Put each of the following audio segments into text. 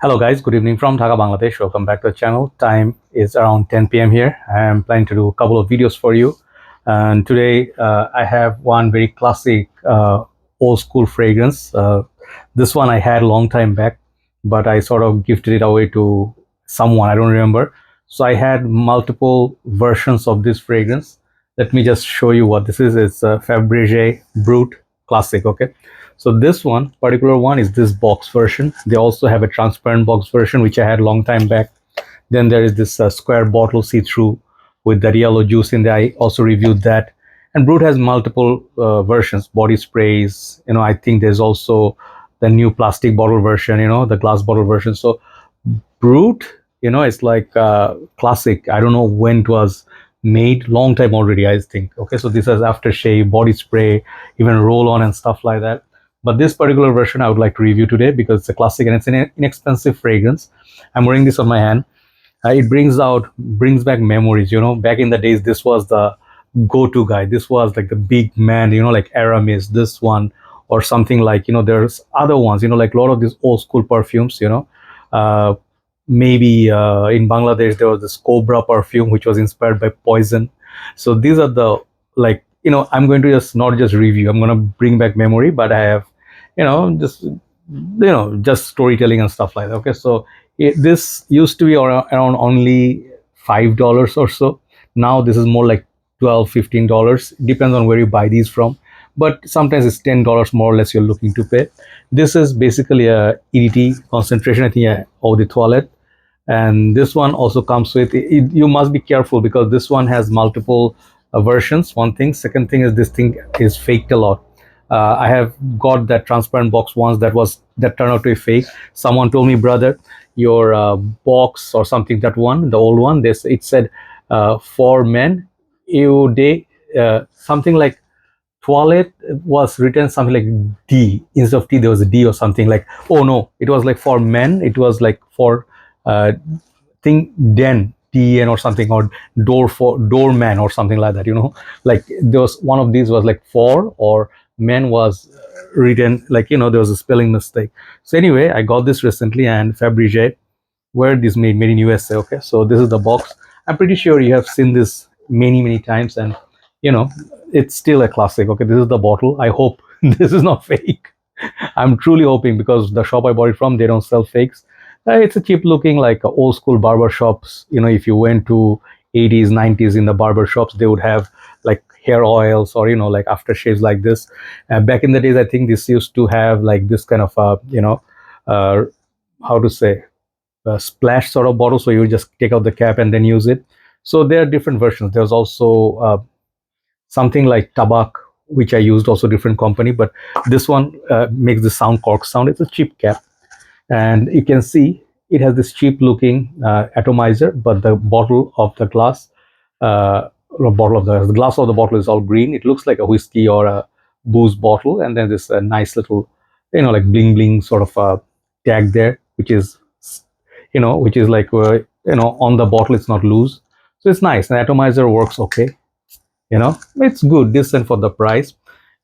Hello guys, good evening from Dhaka, Bangladesh. Welcome back to the channel. Time is around 10 p.m. here. I am planning to do a couple of videos for you. And today I have one very classic old school fragrance. This one I had a long time back, but I sort of gifted it away to someone, I don't remember. So I had multiple versions of this fragrance. Let me just show you what this is. It's a Fabrege Brut Classic, okay? So this one particular one is this box version. They also have a transparent box version, which I had a long time back. Then there is this square bottle see-through with that yellow juice in there. I also reviewed that. And Brut has multiple versions, body sprays. I think there's also the new plastic bottle version, the glass bottle version. So Brut, it's like classic. I don't know when it was made, long time already, I think. Okay, so this has aftershave, body spray, even roll on and stuff like that. But this particular version I would like to review today because it's a classic and it's an inexpensive fragrance. I'm wearing this on my hand. It brings back memories. Back in the days, this was the go-to guy. This was like the big man. Like Aramis, this one, or something like. There's other ones. Like a lot of these old school perfumes. Uh, Maybe in Bangladesh there was this Cobra perfume which was inspired by Poison. So these are the like I'm going to just not just review. I'm going to bring back memory, but I have just storytelling and stuff like that. Okay, so this used to be around only $5 or so. Now this is more like 12-15. Depends on where you buy these from, but sometimes it's $10 more or less you're looking to pay. This is basically a EDT concentration, I think, of the toilet. And this one also comes with you must be careful because this one has multiple versions. One thing. Second thing is this thing is faked a lot. I have got that transparent box once that turned out to be fake. Someone told me, brother, your box or something, that one, the old one, it said for men, they something like toilet was written something like D instead of T. There was a D or something like. Oh no, it was like for men. It was like for thing den TN or something, or door for doorman or something like that. Like there was one of these was like for, or men was written like there was a spelling mistake. So anyway, I got this recently, and Fabrege, where this made in USA. Okay, so this is the box. I'm pretty sure you have seen this many times, and you know it's still a classic. Okay, this is the bottle. I hope this is not fake. I'm truly hoping, because the shop I bought it from, they don't sell fakes. It's a cheap looking, like old school barber shops. If you went to 80s 90s in the barber shops, they would have like hair oils or like aftershaves like this. Back in the days, I think this used to have like this kind of uh, how to say, splash sort of bottle, so you just take out the cap and then use it. So there are different versions. There's also something like Tabak, which I used, also different company, but this one makes the sound, cork sound. It's a cheap cap, and you can see it has this cheap looking atomizer, but the bottle of the glass, the glass of the bottle is all green. It looks like a whiskey or a booze bottle, and then this nice little like bling bling sort of tag there, which is like on the bottle, it's not loose. So it's nice. The atomizer works okay. It's good, decent for the price.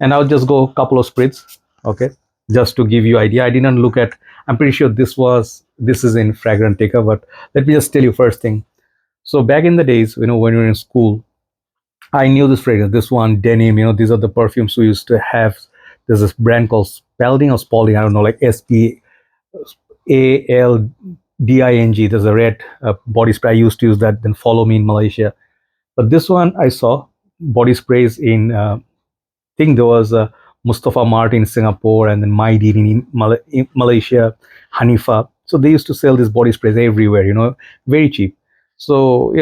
And I'll just go a couple of spritzes, okay, just to give you idea. I didn't look at. I'm pretty sure this is in Fragrantica, but let me just tell you first thing. So back in the days, when we were in school, I knew this fragrance, this one, denim. These are the perfumes we used to have. There's this brand called Spalding or Spalding, I don't know, like SPALDING. There's a red body spray. I used to use that. Then Follow Me in Malaysia. But this one I saw body sprays in. Think there was Mustafa Mart in Singapore, and then Maidin in Malaysia, Hanifa. So they used to sell these body sprays everywhere. Very cheap. So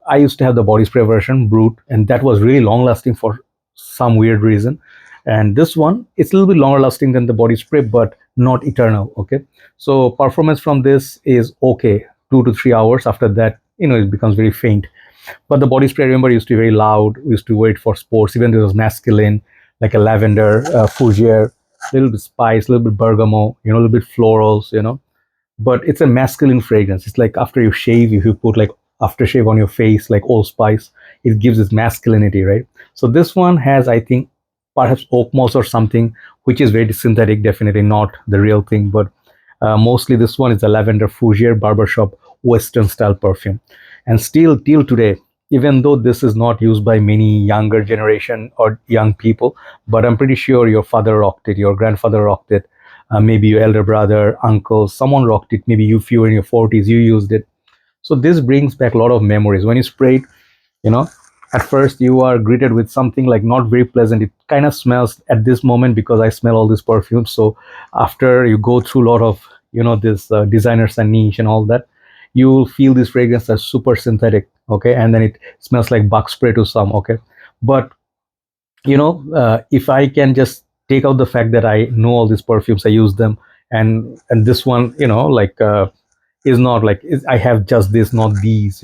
I used to have the body spray version, Brut, and that was really long lasting for some weird reason. And this one, it's a little bit longer lasting than the body spray, but not eternal. Okay, so performance from this is okay, 2 to 3 hours. After that, it becomes very faint. But the body spray, I remember, used to be very loud. We used to wear it for sports. Even there was masculine, like a lavender, fougere, a little bit spice, a little bit bergamot, a little bit florals. But it's a masculine fragrance. It's like after you shave, if you put like aftershave on your face, like Old Spice, it gives this masculinity, right? So this one has, I think, perhaps oak moss or something, which is very synthetic, definitely not the real thing. But Mostly this one is a lavender fougere barbershop Western style perfume. And still till today, even though this is not used by many younger generation or young people, but I'm pretty sure your father rocked it, your grandfather rocked it, maybe your elder brother, uncle, someone rocked it. Maybe you, if you were in your 40s, you used it. So this brings back a lot of memories. When you spray it, you know, at first you are greeted with something like not very pleasant. It kind of smells at this moment because I smell all these perfumes. So after you go through a lot of, this designers and niche and all that, you will feel this fragrance as super synthetic. Okay, and then it smells like bug spray to some. Okay, but if I can just take out the fact that I know all these perfumes, I use them, and this one, is not like I have just this, not these.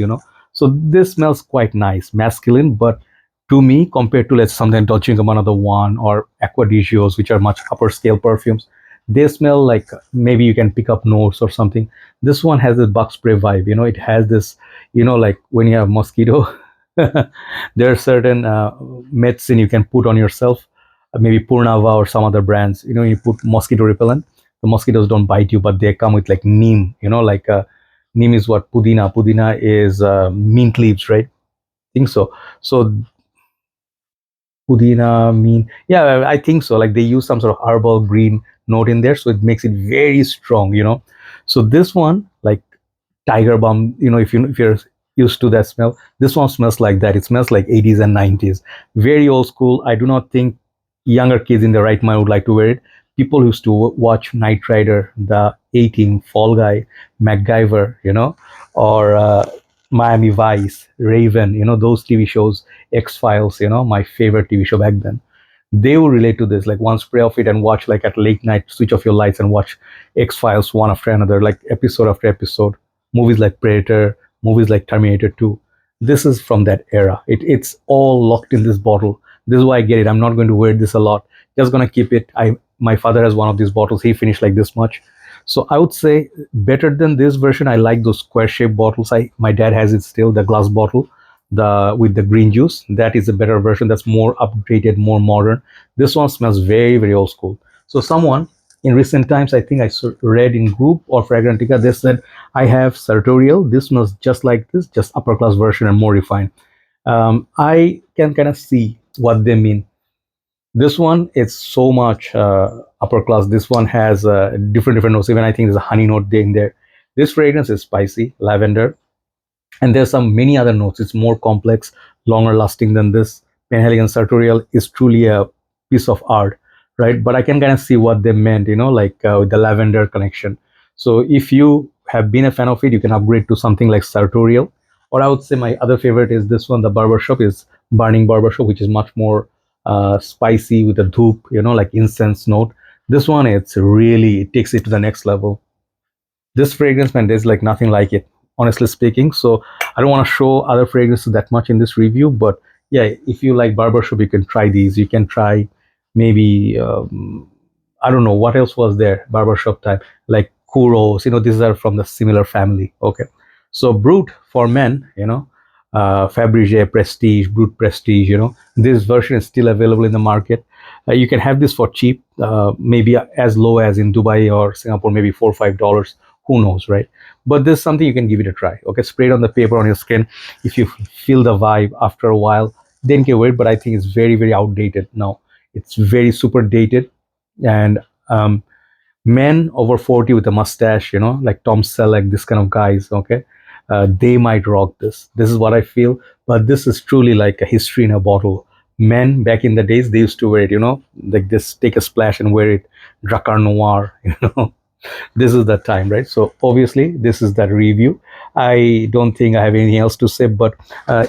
So this smells quite nice, masculine, but to me, compared to let's something Dolce & Gabbana the one or Acqua di Gios, which are much upper scale perfumes, they smell like maybe you can pick up notes or something. This one has this bug spray vibe. It has this, like when you have mosquito, there are certain medicine you can put on yourself, maybe Purnava or some other brands. You put mosquito repellent, the mosquitoes don't bite you, but they come with like neem. Like neem is what, pudina. Pudina is mint leaves, right? I think so. So pudina, mint, yeah, I think so. Like they use some sort of herbal green note in there, so it makes it very strong. So this one, like tiger balm, if you're used to that smell, this one smells like that. It smells like 80s and 90s, very old school. I do not think younger kids in the right mind would like to wear it. People who used to watch Knight Rider, the A-Team, Fall Guy, MacGyver, or Miami Vice, Raven, those TV shows, X-Files, my favorite TV show back then. They will relate to this. Like one spray of it and watch, like at late night, switch off your lights and watch X-Files one after another, like episode after episode. Movies like Predator, movies like Terminator 2. This is from that era. It's all locked in this bottle. This is why I get it. I'm not going to wear this a lot. Just gonna keep it. My father has one of these bottles. He finished like this much. So I would say better than this version. I like those square shaped bottles. My dad has it still, the glass bottle, the with the green juice. That is a better version. That's more upgraded, more modern. This one smells very, very old school. So someone in recent times, I think I read in group or Fragrantica, they said I have sartorial. This smells just like this, just upper class version and more refined. I can kind of see what they mean. This one is so much upper class. This one has different notes. Even I think there's a honey note in there. This fragrance is spicy, lavender, and there's some many other notes. It's more complex, longer lasting than this. Penhaligon sartorial is truly a piece of art, right? But I can kind of see what they meant, like with the lavender connection. So if you have been a fan of it, you can upgrade to something like sartorial. Or I would say my other favorite is this one, the barbershop is burning barbershop, which is much more spicy with a dhoop, like incense note. This one, it takes it to the next level. This fragrance, man, there's like nothing like it, honestly speaking. So I don't want to show other fragrances that much in this review, but yeah, if you like barbershop, you can try these. You can try maybe I don't know what else was there, barbershop type, like Kuros. These are from the similar family. Okay, so Brut for men, Fabrege Prestige, Brut Prestige. This version is still available in the market. You can have this for cheap, maybe as low as in Dubai or Singapore, maybe $4 or $5. Who knows, right? But this is something you can give it a try. Okay, spray it on the paper on your skin. If you feel the vibe after a while, then you can wear it. But I think it's very, very outdated now. It's very super dated, and men over 40 with a mustache, like Tom Selleck, this kind of guys, okay, they might rock this. This is what I feel. But this is truly like a history in a bottle. Men back in the days, they used to wear it, like this, take a splash and wear it, Dracar Noir, this is that time, right? So obviously this is that review. I don't think I have anything else to say, but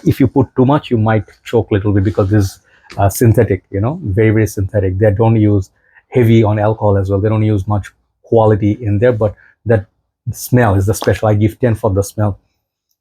if you put too much, you might choke a little bit, because this is synthetic, very, very synthetic. They don't use heavy on alcohol as well. They don't use much quality in there, but that smell is the special. I give 10 for the smell.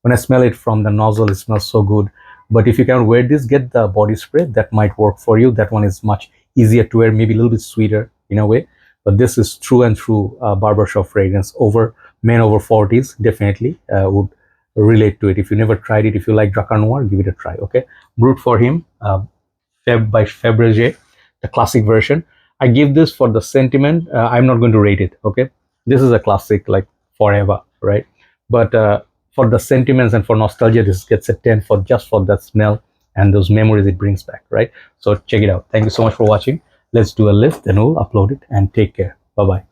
When I smell it from the nozzle, it smells so good. But if you can wear this, get the body spray. That might work for you. That one is much easier to wear, maybe a little bit sweeter in a way. But this is true and true barbershop fragrance. Over men over 40s definitely would relate to it. If you never tried it, if you like Dracar Noir, give it a try. Okay, Brut for him, by Fabrege, the classic version. I give this for the sentiment. I'm not going to rate it. Okay, This is a classic, like forever, right? But for the sentiments and for nostalgia, this gets a 10 for just for that smell and those memories it brings back, right? So check it out. Thank you so much for watching. Let's do a list and we'll upload it, and take care. Bye bye.